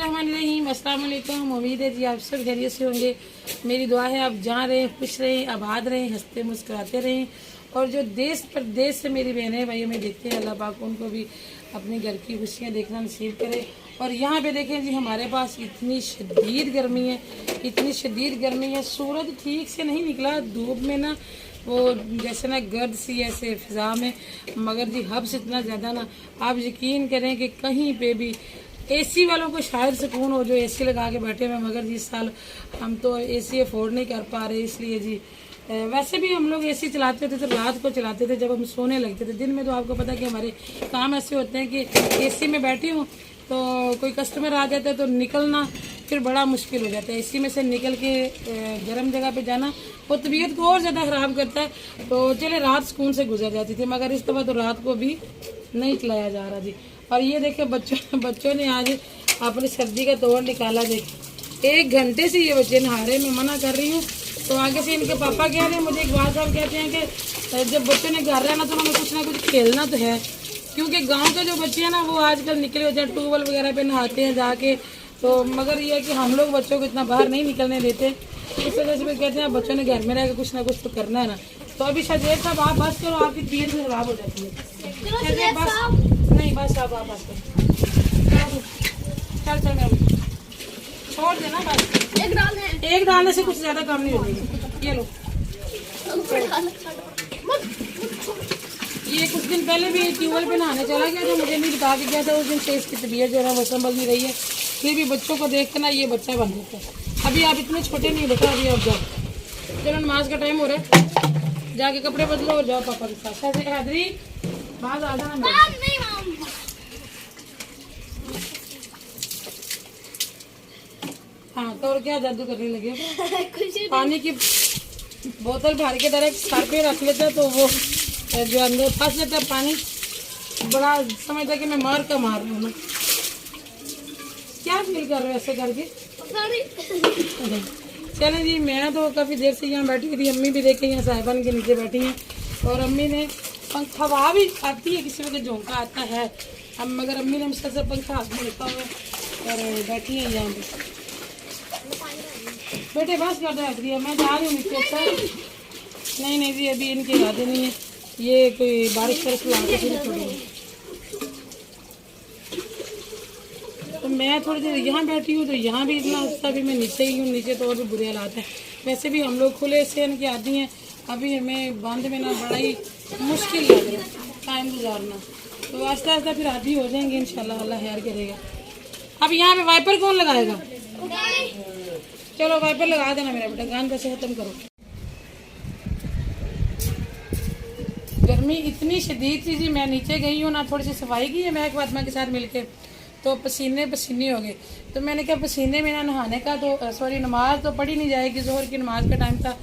बिस्मिल्लाहिर्रहमानिर्रहीम। अस्सलाम वालेकुम। उम्मीद है जी आप सब खैरियत से होंगे। मेरी दुआ है आप जहाँ रहें खुश रहें, आबाद रहें, हंसते मुस्कुराते रहें। और जो देश प्रदेश से मेरी बहनें भाइयों में देखते हैं, अल्लाह पाक उनको भी अपने घर की खुशियाँ देखना नसीब करे। और यहाँ पे देखें जी हमारे पास इतनी शदीद गर्मी है, इतनी शदीद गर्मी है। सूरज ठीक से नहीं निकला, धूप में ना वो जैसे ना गर्द सी ऐसे फिजा में, मगर जी हब्स इतना ज़्यादा ना, आप यकीन करें कि कहीं पे भी एसी वालों को शायद सुकून हो जो एसी लगा के बैठे हुए, मगर जिस साल हम तो एसी अफोर्ड नहीं कर पा रहे, इसलिए जी वैसे भी हम लोग एसी चलाते थे तो रात को चलाते थे जब हम सोने लगते थे। दिन में तो आपको पता है कि हमारे काम ऐसे होते हैं कि एसी में बैठी हूँ तो कोई कस्टमर आ जाता है तो निकलना फिर बड़ा मुश्किल हो जाता है। एसी में से निकल के गर्म जगह पे जाना वो तबीयत को और ज़्यादा ख़राब करता है। तो चले रात सुकून से गुजर जाती थी, मगर इस दफ़ा तो रात को भी नहीं चलाया जा रहा जी। और ये देखे बच्चों ने आज अपनी सर्दी का तोड़ निकाला। देखे 1 घंटे से ये बच्चे नहा रहे, मैं मना कर रही हूँ तो आगे से इनके पापा कह रहे हैं, मुझे इकबाल साहब कहते हैं कि जब बच्चों ने घर रहना तो उन्होंने कुछ ना कुछ खेलना तो है, क्योंकि गांव के जो बच्चे हैं ना वो आजकल निकले होते हैं ट्यूबवेल वगैरह पे नहाते हैं जाके। तो मगर ये है कि हम लोग बच्चों को इतना बाहर नहीं निकलने देते, इस वजह से भी कहते हैं बच्चों ने घर में रह के कुछ ना कुछ तो करना है ना। तो अभी शायद साहब आप बस करो, आपकी तबीयत में खराब हो जाती है। बस नहीं बस आप बस करो, चल मैं छोड़ देना बस। एक डालने से कुछ ज्यादा काम नहीं होगी। ये लो, ये कुछ दिन पहले भी ट्यूबवेल पे नहाने चला गया तो मुझे नहीं बता के गया था। उस दिन से इसकी तबीयत जो है वो संभल नहीं रही है, फिर भी बच्चों को देख कर ना ये बच्चा बन जाता है। अभी आप इतने छोटे नहीं बेटा, अभी आप जाओ, चलो नमाज का टाइम हो रहा है, जाके कपड़े बदलो और जाओ पापा के साथ। हैदरी बाहर आ जाना। हाँ तो और क्या जादू करने लगे। पानी की बोतल भर के डायरेक्ट सर पे रख लेता तो वो जो अंदर फंस जाता पानी, बड़ा समझता कि मैं मार रही हूँ। क्या फील कर रहे हो ऐसे करके? चलें जी, मैं तो काफ़ी देर से यहाँ बैठी हुई थी। अम्मी भी देखे यहाँ साहिबान के नीचे बैठी हैं और अम्मी ने हवा भी आती है, किसी वक्त झोंका आता है, अब मगर अम्मी ने मुझसे सब पंखा हाथ में रखा हुआ और बैठी हैं यहाँ पे। बेटे बस कर दो, मैं जा रही हूँ नीचे। अच्छा नहीं जी अभी इनके इरादे नहीं है, ये कोई बारिश कर छोड़ी। तो मैं थोड़ी देर यहाँ बैठी हूँ तो यहाँ भी इतना अच्छा, भी मैं नीचे ही हूँ, नीचे तो और भी बुरे हालात हैं। वैसे भी हम लोग खुले से इनके आदमी हैं, अभी हमें बंद में ना बड़ा ही मुश्किल लग रहा है टाइम गुजारना। तो आस्ता आस्ता फिर आदि हो जाएंगे इंशाल्लाह, अल्लाह खैर करेगा। अब यहाँ पे वाइपर कौन लगाएगा? चलो वाइपर लगा देना मेरा बेटा, गान कैसे ख़त्म करो। गर्मी इतनी शदीद थी जी, मैं नीचे गई हूँ ना, थोड़ी सी सफाई की है महक फातिमा के साथ मिलके, तो पसीने हो गए। तो मैंने कहा पसीने में ना नहाने का तो सॉरी नमाज तो पढ़ी नहीं जाएगी, जोहर की नमाज का टाइम था।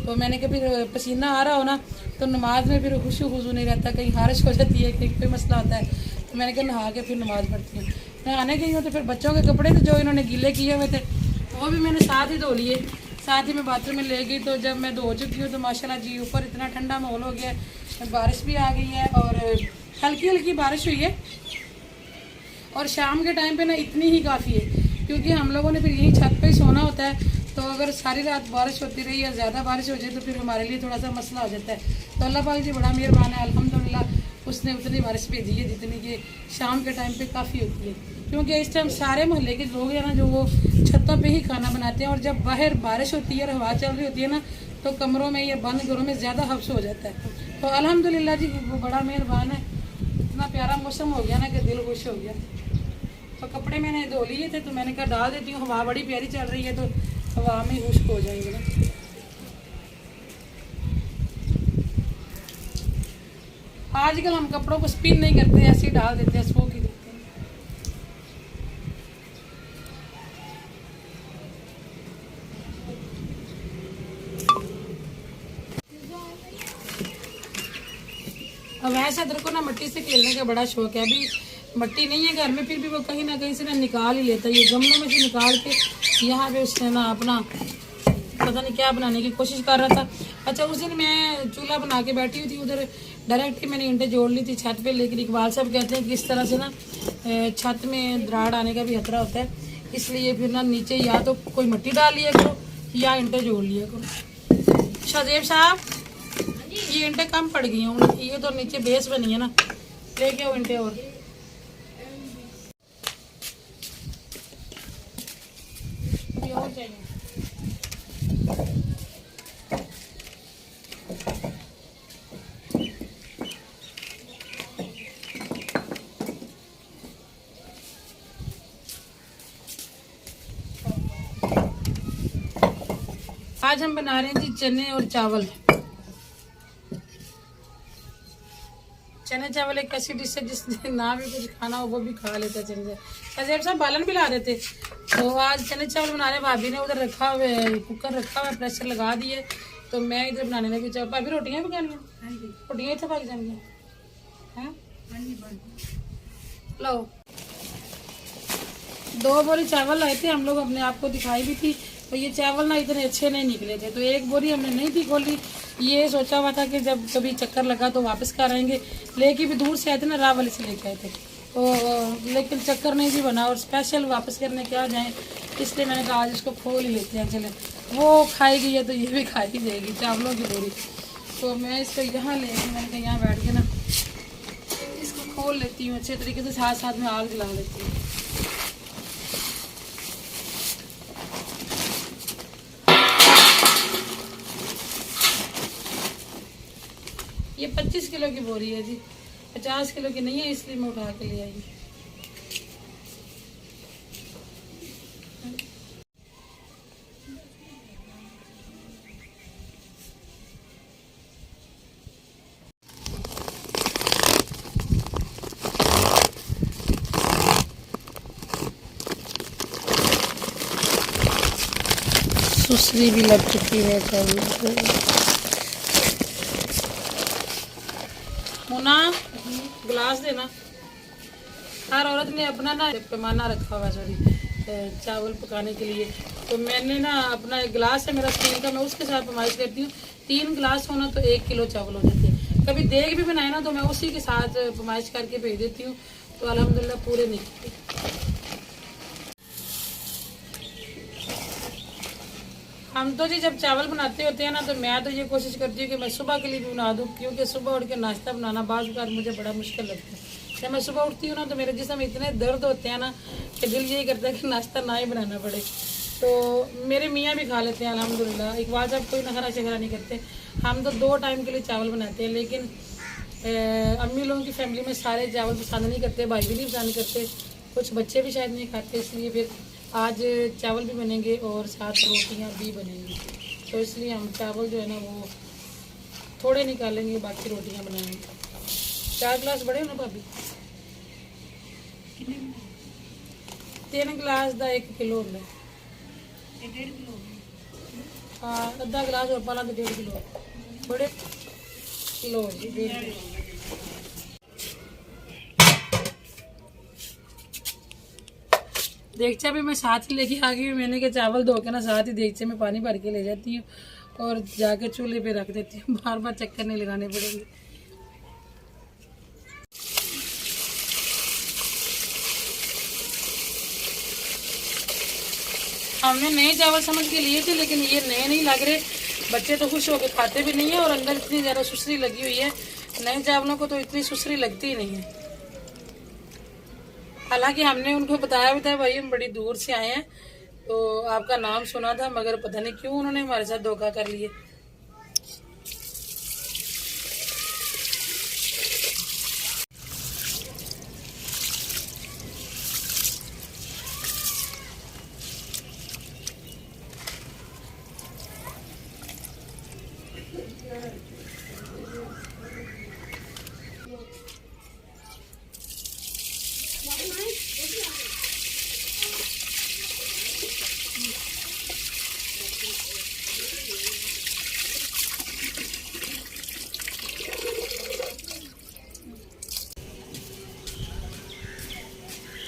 तो मैंने कहा फिर पसीना आ रहा हो ना तो नमाज में फिर खुशू खुजू नहीं रहता, कहीं हारिश हो जाती है, कहीं कोई मसला आता है। तो मैंने कहा नहा के फिर नमाज पढ़ती हूँ। नहाने गई हूँ तो फिर बच्चों के कपड़े थे जो इन्होंने गीले किए हुए थे वो भी मैंने साथ ही धो लिए, साथ ही मैं बाथरूम में ले गई। तो जब मैं धो चुकी हूँ तो माशाल्लाह जी ऊपर इतना ठंडा माहौल हो गया, बारिश भी आ गई है और हल्की हल्की बारिश हुई है। और शाम के टाइम पे ना इतनी ही काफ़ी है, क्योंकि हम लोगों ने फिर यही छत पे ही सोना होता है। तो अगर सारी रात बारिश होती रही या ज़्यादा बारिश हो जाए तो फिर हमारे लिए थोड़ा सा मसला हो जाता है। तो अल्लाह पाक जी बड़ा मेहरबान है, अल्हम्दुलिल्लाह उसने उतनी बारिश भेजी है जितनी कि शाम के टाइम पे काफ़ी होती है। क्योंकि इस टाइम सारे मोहल्ले के लोग हैं ना जो वो छतों पे ही खाना बनाते हैं, और जब बाहर बारिश होती है और हवा चल रही होती है ना तो कमरों में या बंद घरों में ज़्यादा हफ्स हो जाता है। तो अल्हम्दुलिल्लाह जी वो बड़ा मेहरबान है, इतना प्यारा मौसम हो गया ना कि दिल खुश हो गया। तो कपड़े मैंने धो लिए थे तो मैंने कहा डाल देती हूँ, हवा बड़ी प्यारी चल रही है तो हवा में खुश्क हो जाएंगे ना। आजकल हम कपड़ों को स्पिन नहीं करते, ऐसे ही डाल देते हैं, सूख ही देते हैं। अब वैसे इधर को ना मिट्टी से खेलने का बड़ा शौक है। अभी मिट्टी नहीं है घर में, फिर भी वो कहीं ना कहीं से ना निकाल ही लेता है, ये गमलों में से निकाल के यहाँ पे उसने ना अपना पता नहीं क्या बनाने की कोशिश कर रहा था। अच्छा उस दिन मैं चूल्हा बना के बैठी हुई थी, उधर डायरेक्ट ही मैंने ईंटें जोड़ ली थी छत पे, लेकिन इकबाल साहब कहते हैं कि इस तरह से ना छत में दराड़ आने का भी खतरा होता है, इसलिए फिर ना नीचे या तो कोई मिट्टी डाल लिया करो या ईंटें जोड़ लिया करो। शाहजेब साहब, ये ईंटें कम पड़ गई हैं, ये तो नीचे बेस बनी है ना, लेके आओ ईंटें और। चाहिए आज हम बना रहे हैं जी चने और चावल। चने चावल एक ऐसी डिश है जिसने ना भी कुछ खाना हो वो भी खा लेता है। चने चावल सब बालन भी ला देते, तो आज चने चावल बना रहे। भाभी ने उधर रखा हुआ है, कुकर रखा हुआ है, प्रेशर लगा दिए, तो मैं इधर बनाने लगी। चावल भाभी रोटियां भी पकानी है, रोटियां इतने पक जाएंगी हैं। लो 2 बोरी चावल लाए थे हम लोग, अपने आप को दिखाई भी थी, तो ये चावल ना इतने अच्छे नहीं निकले थे, तो 1 बोरी हमने नहीं थी खोली। ये सोचा हुआ था कि जब कभी चक्कर लगा तो वापस कर आएंगे, लेके भी दूर से आए थे ना, रावली से लेके आए थे, तो लेकिन चक्कर नहीं भी बना और स्पेशल वापस करने क्या जाएं, इसलिए मैंने कहा आज इसको खोल ही लेते हैं। चले वो खाएगी है तो ये भी खा ही जाएगी चावलों की बोरी। तो मैं इसको यहाँ लेके मैंने कहा यहाँ बैठ के ना इसको खोल लेती हूँ अच्छे तरीके से, साथ साथ में आग जला लेती हूँ। ये 25 किलो की बोरी है जी, 50 किलो की नहीं है, इसलिए मैं उठा के ले आई। सुसरी भी लग चुकी है मुना, गिलास देना। हर औरत ने अपना ना पैमाना रखा हुआ सॉरी चावल पकाने के लिए, तो मैंने ना अपना एक गिलास है मेरा स्टील का, मैं उसके साथ पैमाइश करती हूँ। 3 गिलास होना तो 1 किलो चावल हो जाते हैं। कभी देग भी बनाए ना तो मैं उसी के साथ पैमाइश करके भेज देती हूँ, तो अल्हम्दुलिल्लाह पूरे निकलते। हम तो जी जब चावल बनाते होते हैं ना, तो मैं तो ये कोशिश करती हूँ कि मैं सुबह के लिए भी बना दूँ, क्योंकि सुबह उठ के नाश्ता बनाना बाज़ बार मुझे बड़ा मुश्किल लगता है। जब मैं सुबह उठती हूँ ना तो मेरे जिस्म में इतने दर्द होते हैं ना कि दिल यही करता है कि नाश्ता ना ही बनाना पड़े। तो मेरे मियाँ भी खा लेते हैं अल्हम्दुलिल्लाह, एक बार जब कोई नखरा शखरा नहीं करते। हम तो 2 टाइम के लिए चावल बनाते हैं, लेकिन अम्मी लोगों की फैमिली में सारे चावल पसंद नहीं करते, भाई भी नहीं पसंद करते, कुछ बच्चे भी शायद नहीं खाते, इसलिए फिर आज चावल भी बनेंगे और साथ रोटियां भी बनेंगी। तो इसलिए हम चावल जो है ना वो थोड़े निकालेंगे, बाकी रोटियां बनाएंगे। 4 गिलास बड़े हो ना भाभी? 3 गिलास का 1 किलो होता है। हाँ, आधा गिलास और पाला तो 1.5 किलो बड़े किलो जी, 1.5 किलो। देगचा भी मैं साथ ही लेके आ गई हूँ। मैंने के चावल धो के ना साथ ही देगचे में पानी भर के ले जाती हूँ और जाके चूल्हे पे रख देती हूँ, बार बार चक्कर नहीं लगाने पड़ेंगे। हमने नए चावल समझ के लिए थे, लेकिन ये नए नहीं लग रहे, बच्चे तो खुश होकर खाते भी नहीं है और अंदर इतनी ज़्यादा सुसरी लगी हुई है। नए चावलों को तो इतनी सुसरी लगती ही नहीं है। हालांकि हमने उनको बताया भी था भाई हम बड़ी दूर से आए हैं, तो आपका नाम सुना था, मगर पता नहीं क्यों उन्होंने हमारे साथ धोखा कर लिया।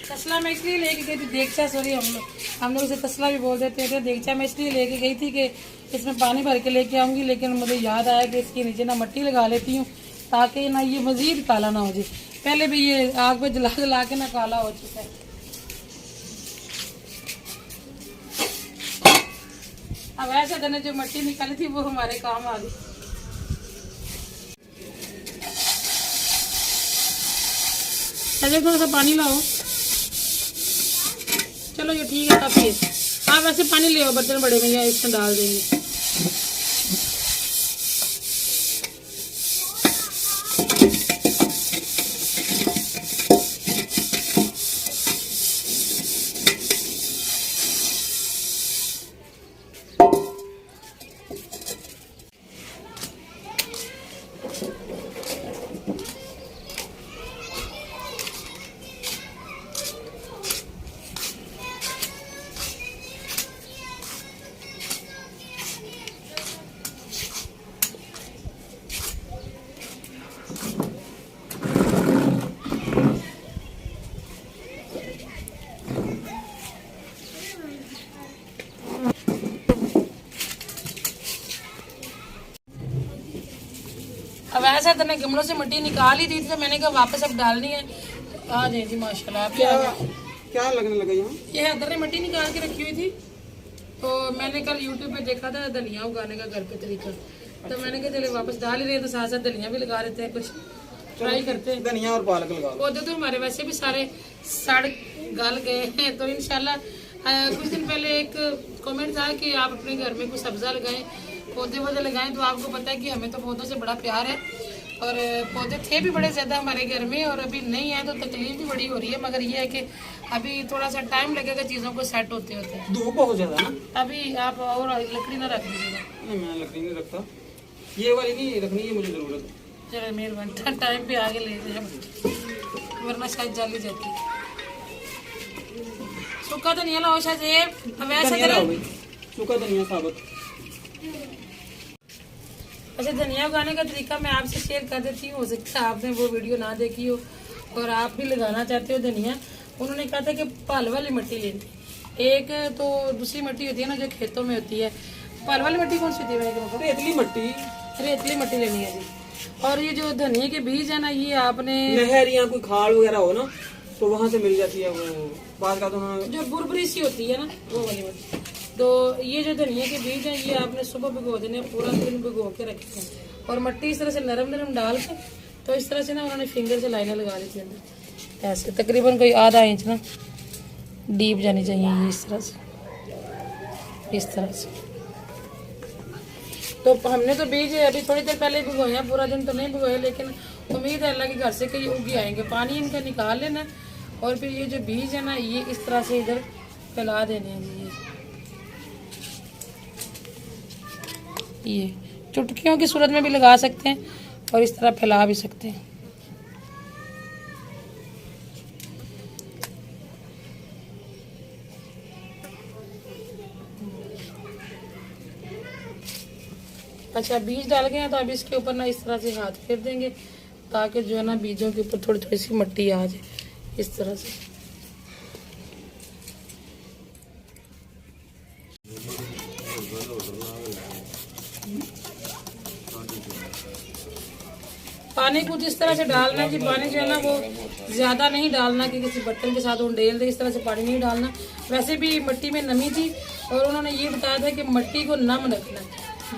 तसला मैं इसलिए लेके गई थी, देगचा सॉरी हम लोग इसे तसला भी बोल देते थे। देगचा मैं इसलिए लेके गई थी कि इसमें पानी भर के लेके आऊँगी, लेकिन मुझे याद आया कि इसके नीचे ना मिट्टी लगा लेती हूँ ताकि ना ये मज़ीद काला ना हो जाए। पहले भी ये आग पे जला जला के ना काला हो चुका है। अब ऐसा मैंने जो मिट्टी निकाली थी वो हमारे काम आ गई। अजय थोड़ा सा पानी लाओ। चलो ये ठीक है काफी है। आप वैसे पानी ले आओ, बर्तन बड़े में या इसमें डाल देंगे। अब ऐसा था मैं गमलों से मिट्टी निकाल ही दी थी, तो मैंने कहा वापस अब डालनी है। आ जाए जी माशाल्लाह। आप क्या लगने लगा यहाँ? ये हैदर ने मिट्टी निकाल के रखी हुई थी, तो मैंने कल यूट्यूब पे देखा था धनिया उगाने का घर पे तरीका, तो मैंने कहा चले वापस डाल ही रहे तो साथ साथ धनिया भी लगा लेते हैं, कुछ ट्राई करते हैं। धनिया और पालक लगा लो। पौधे तो हमारे वैसे भी सारे सड़ गल गए हैं, तो इंशाल्लाह कुछ दिन पहले एक कमेंट था कि आप अपने घर में कुछ सब्जा लगाएं, पौधे वौधे लगाएं। तो आपको पता है कि हमें तो पौधों से बड़ा प्यार है, और पौधे थे भी बड़े ज़्यादा हमारे घर में, और अभी नहीं है तो तकलीफ भी बड़ी हो रही है। मगर ये है कि अभी थोड़ा सा टाइम लगेगा चीज़ों को सेट होते होते। धूप बहुत ज्यादा ना अभी आप और लकड़ी ना रख दीजिएगा। नहीं, मैं लकड़ी नहीं रखता, ये वाली नहीं रखनी है मुझे जरूरत। चलो मेहरबानी, टाइम पे आगे ले जाए वरना शायद जल जाती है। सूखा धनिया लाओ शायद। अब ऐसा करें, सूखा धनिया साबुत। अच्छा, धनिया उगाने का तरीका मैं आपसे शेयर कर देती हूँ। हो सकता है आपने वो वीडियो ना देखी हो और आप भी लगाना चाहते हो धनिया। उन्होंने कहा था कि पल वाली मिट्टी लेनी। एक तो दूसरी मिट्टी होती है ना जो खेतों में होती है। पल वाली मिट्टी कौन सी होती है? रेतली मिट्टी। रेतली मिट्टी लेनी है जी। और ये जो धनिया के बीज है ना, ये आपने नहर या कोई खाल वगैरह हो ना तो वहाँ से मिल जाती है। वो बात का तो जो बुरबुरी सी होती है ना, वो वाली मिट्टी। तो ये जो धनिया के बीज हैं, ये आपने सुबह भिगो देने, पूरा दिन भिगो के रखे हैं। और मिट्टी इस तरह से नरम नरम डाल के, तो इस तरह से ना उन्होंने फिंगर से लाइनें लगा ली थी अंदर, ऐसे तकरीबन कोई आधा इंच ना डीप जानी चाहिए ये इस तरह से, इस तरह से। तो हमने तो बीज अभी थोड़ी देर पहले भिगोए हैं, पूरा दिन तो नहीं भिगोए, लेकिन उम्मीद है अल्लाह के घर से कि ये उगी आएंगे। पानी इनका निकाल लेना, और फिर ये जो बीज है ना, ये इस तरह से इधर फैला देने हैं। ये चुटकियों की सूरत में भी लगा सकते हैं और इस तरह फैला भी सकते हैं। अच्छा, बीज डाल गए हैं तो अब इसके ऊपर ना इस तरह से हाथ फेर देंगे, ताकि जो है ना बीजों के ऊपर थोड़ी थोड़ी सी मिट्टी आ जाए इस तरह से। पानी कुछ इस तरह से डालना है जी। पानी जो है ना वो ज़्यादा नहीं डालना कि किसी बर्तन के साथ उंडेल दे, इस तरह से पानी नहीं डालना। वैसे भी मिट्टी में नमी थी, और उन्होंने ये बताया था कि मिट्टी को नम रखना है,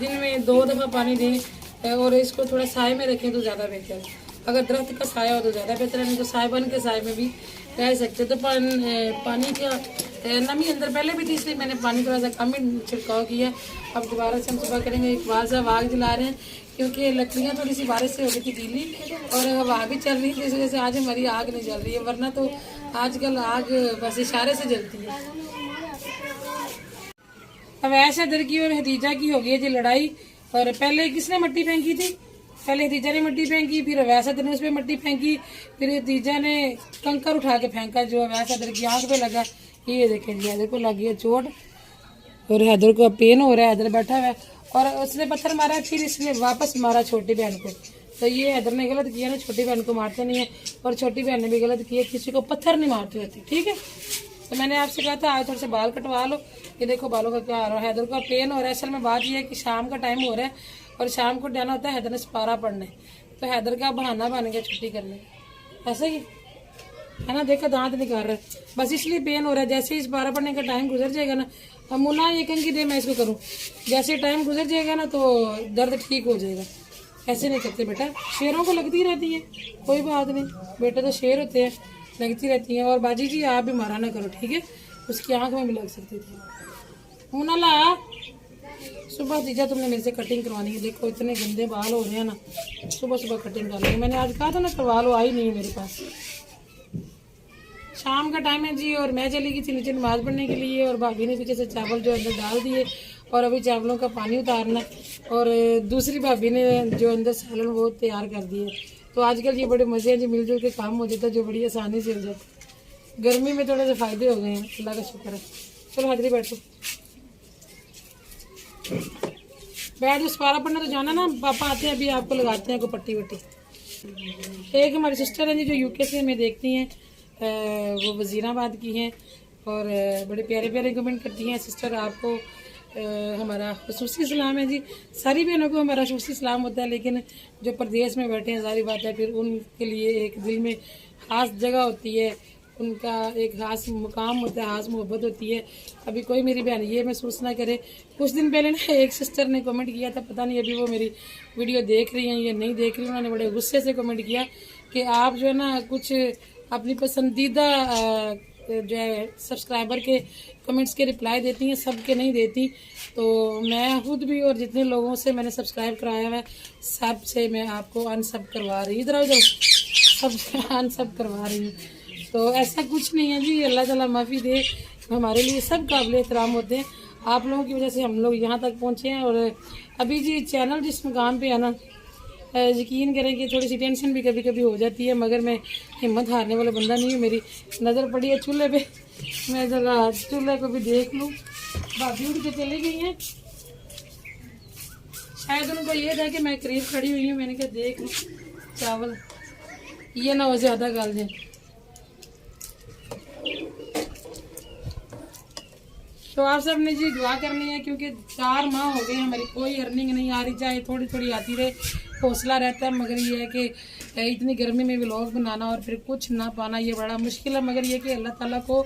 दिन में 2 दफ़ा पानी दें, और इसको थोड़ा साए में रखें तो ज़्यादा बेहतर है। अगर दरख्त का साया हो तो ज़्यादा बेहतर है, नहीं तो सायबन के साए में भी रह सकते। तो पानी का नमी अंदर पहले भी थी, इसलिए मैंने पानी थोड़ा सा कम ही छिड़काव किया। अब दोबारा से हम सुबह करेंगे। इकबाल साहब आग जला रहे हैं, क्योंकि लकड़ियाँ थोड़ी सी बारिश से हो गई थी गीली, और हवा भी चल रही थी, इस वजह से आज हमारी आग नहीं जल रही है, वरना तो आजकल आग बस इशारे से जलती है। अब ऐसे इधर की और हदीजा की हो गई है जी लड़ाई। और पहले किसने मिट्टी फेंकी थी? पहले हदीजा ने मिट्टी फेंकी, फिर अवैस ने उस पर मिट्टी फेंकी, फिर हदीजा ने कंकर उठा के फेंका जो अवैस इधर की आंख पे लगा। ये देखें जी, हैदर को लगी है चोट, और हैदर को पेन हो रहा है। हैदर बैठा हुआ है, और उसने पत्थर मारा, फिर इसने वापस मारा छोटी बहन को। तो ये हैदर ने गलत किया ना, छोटी बहन को मारते नहीं है, और छोटी बहन ने भी गलत किया, किसी को पत्थर नहीं मारते होते, ठीक है। तो मैंने आपसे कहा था आज थोड़े से बाल कटवा लो। ये देखो बालों का क्या आ रहा है, हैदर का पेन हो रहा है। असल में बात ये है कि शाम का टाइम हो रहा है, और शाम को जाना होता है हैदर ने सपारा पढ़ने, तो हैदर का बहाना बन गया छुट्टी करने, ऐसा ही। है ना, देखा दांत निकाल रहा है, बस इसलिए पेन हो रहा है। जैसे ही इस बारह पढ़ने का टाइम गुजर जाएगा ना, अब मुन्ना ये कहेंगे दे मैं इसको करूँ, जैसे टाइम गुजर जाएगा ना तो दर्द ठीक हो जाएगा। ऐसे नहीं करते बेटा, शेरों को लगती रहती है, कोई बात नहीं, बेटे तो शेर होते हैं, लगती रहती हैं। और बाजी जी आप भी मारा ना करो, ठीक है, उसकी आंख में भी लग सकती थी। मुन्ना ला, सुबह जीजा तुमने मेरे से कटिंग करवानी है, देखो इतने गंदे बाल हो रहे हैं ना, सुबह सुबह कटिंग करनी है। मैंने आज कहा था ना करवा लो, आई नहीं है मेरे पास। शाम का टाइम है जी, और मैं चली गई थी नीचे नमाज पढ़ने के लिए, और भाभी ने पीछे से चावल जो अंदर डाल दिए, और अभी चावलों का पानी उतारना, और दूसरी भाभी ने जो अंदर सालन वो तैयार कर दिए। तो आजकल ये बड़े मजे हैं जी, मिलजुल के काम हो जाता है, जो बड़ी आसानी से हो जाता है। गर्मी में थोड़े से फायदे हो गए हैं, अल्लाह का शुक्र है। चलो हाजरी बैठो, बैठ जो, सवारा पढ़ना तो जाना ना, पापा आते हैं अभी आपको लगाते हैं को पट्टी वट्टी। एक हमारी सिस्टर है जी जो यूके से हमें देखती हैं, वो वजीराबाद की हैं, और बड़े प्यारे प्यारे कमेंट करती हैं। सिस्टर आपको हमारा खुसूसी सलाम है जी। सारी बहनों को हमारा खुसूसी सलाम होता है, लेकिन जो प्रदेश में बैठे हैं जारी बात है, फिर उनके लिए एक दिल में खास जगह होती है, उनका एक खास मुकाम होता है, खास मोहब्बत होती है। अभी कोई मेरी बहन ये महसूस ना करे। कुछ दिन पहले ना एक सिस्टर ने कमेंट किया था, पता नहीं अभी वो मेरी वीडियो देख रही हैं या नहीं देख रही, उन्होंने बड़े गुस्से से कमेंट किया कि आप जो है ना कुछ अपनी पसंदीदा जो है सब्सक्राइबर के कमेंट्स के रिप्लाई देती हैं, सबके नहीं देती। तो मैं खुद भी और जितने लोगों से मैंने सब्सक्राइब कराया है, सब से मैं आपको अनसब करवा रही हूँ, इधर उधर सब अनसब करवा रही हूँ। तो ऐसा कुछ नहीं है जी, अल्लाह ताला माफ़ी दे, हमारे लिए सब काबिल एहतराम होते हैं। आप लोगों की वजह से हम लोग यहाँ तक पहुँचे हैं। और अभी जी चैनल जिस मुकाम पे है ना, यकीन करें कि थोड़ी सी टेंशन भी कभी कभी हो जाती है, मगर मैं हिम्मत हारने वाला बंदा नहीं हूँ। मेरी नज़र पड़ी है चूल्हे पे, मैं ज़रा चूल्हे को भी देख लूँ। भाभी उठ के चली गई हैं, शायद उनको ये था कि मैं करीब खड़ी हुई हूँ, मैंने कहा देख लूँ चावल, ये ना हो ज़्यादा गाल जाए। तो आप सब ने जी दुआ करनी है, क्योंकि 4 माह हो गए हमारी कोई अर्निंग नहीं आ रही, चाहे थोड़ी थोड़ी आती रहे हौसला रहता है, मगर ये है कि इतनी गर्मी में व्लॉग बनाना और फिर कुछ ना पाना ये बड़ा मुश्किल है। मगर ये कि अल्लाह ताला को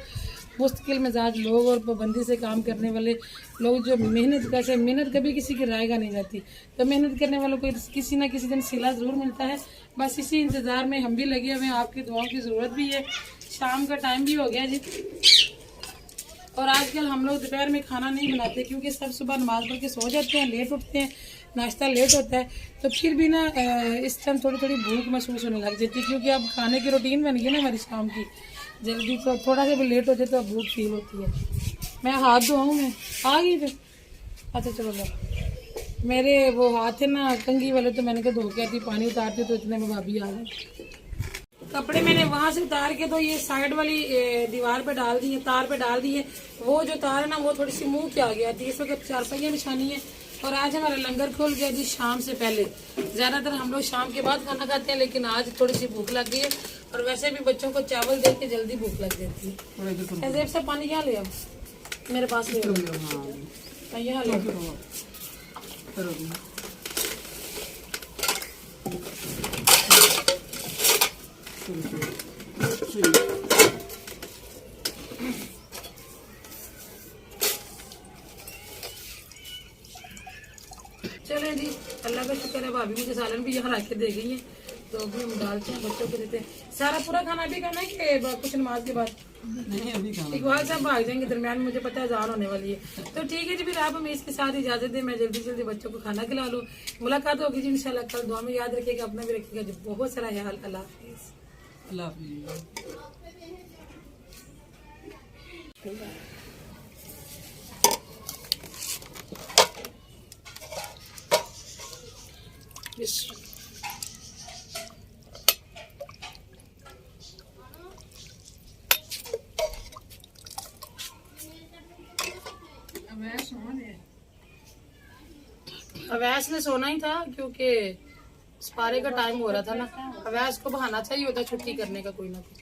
मुस्तकिल मिजाज लोग और पाबंदी से काम करने वाले लोग जो मेहनत करते हैं, मेहनत कभी किसी की रायगा नहीं जाती, तो मेहनत करने वालों को किसी ना किसी दिन सिला ज़रूर मिलता है। बस इसी इंतज़ार में हम भी लगे हुए हैं, आपकी दुआओं की ज़रूरत भी है। शाम का टाइम भी हो गया जी, और आजकल हम लोग दोपहर में खाना नहीं बनाते, क्योंकि सब सुबह नमाज पढ़ के सो जाते हैं, लेट उठते हैं, नाश्ता लेट होता है। तो फिर भी ना इस टाइम थोड़ी थोड़ी भूख महसूस होने लग जाती है, क्योंकि अब खाने की रूटीन बन गई ना हमारी शाम की, जल्दी तो थोड़ा सा भी लेट हो जाए तो भूख फील होती है। मैं हाथ धोऊँ, मैं आ गई फिर, अच्छा चलो लो। मेरे वो हाथ है ना कंघी वाले, तो मैंने कहा धो के आती, पानी उतारती, तो इतने में भाभी आ गए। कपड़े मैंने वहां से उतार के तो ये साइड वाली दीवार पे डाल दी है, तार पे डाल दी है। वो जो तार है ना वो थोड़ी सी मुंह के आ गया थी, इस वक्त 4 पहिया बिछानी है। और आज हमारा लंगर खुल गया जी शाम से पहले। ज्यादातर हम लोग शाम के बाद खाना खाते हैं, लेकिन आज थोड़ी सी भूख लग गई है, और वैसे भी बच्चों को चावल देख के जल्दी भूख लग जाती है। ऐसे सब पानी यहाँ ले आओ, मेरे पास ले आओ, यहाँ ले आओ। चले जी, अल्लाह का शुक्र है, भाभी मुझे सालन भी यहाँ रख के दे गई है, तो अभी हम डालते हैं, बच्चों को देते हैं। सारा पूरा खाना भी खाना है कि कुछ नमाज के बाद? नहीं अभी खाना, इकबाल साहब भाग जाएंगे दरमियान में, मुझे पता है अज़ान होने वाली है। तो ठीक है जी, फिर आप हमें इसके साथ इजाजत दें, मैं जल्दी जल्दी बच्चों को खाना खिला लूँ। मुलाकात होगी जी इंशाल्लाह कल। दुआ में याद रखिएगा, अपना भी रखिएगा जी, बहुत सारा ख्याल। अल्लाह हाफिज़। अल्लाह हाफिज़। अवैस ने सोना ही था, क्योंकि सपारे का टाइम हो रहा था ना। अवैस को बहाना चाहिए होता छुट्टी करने का कोई ना कोई।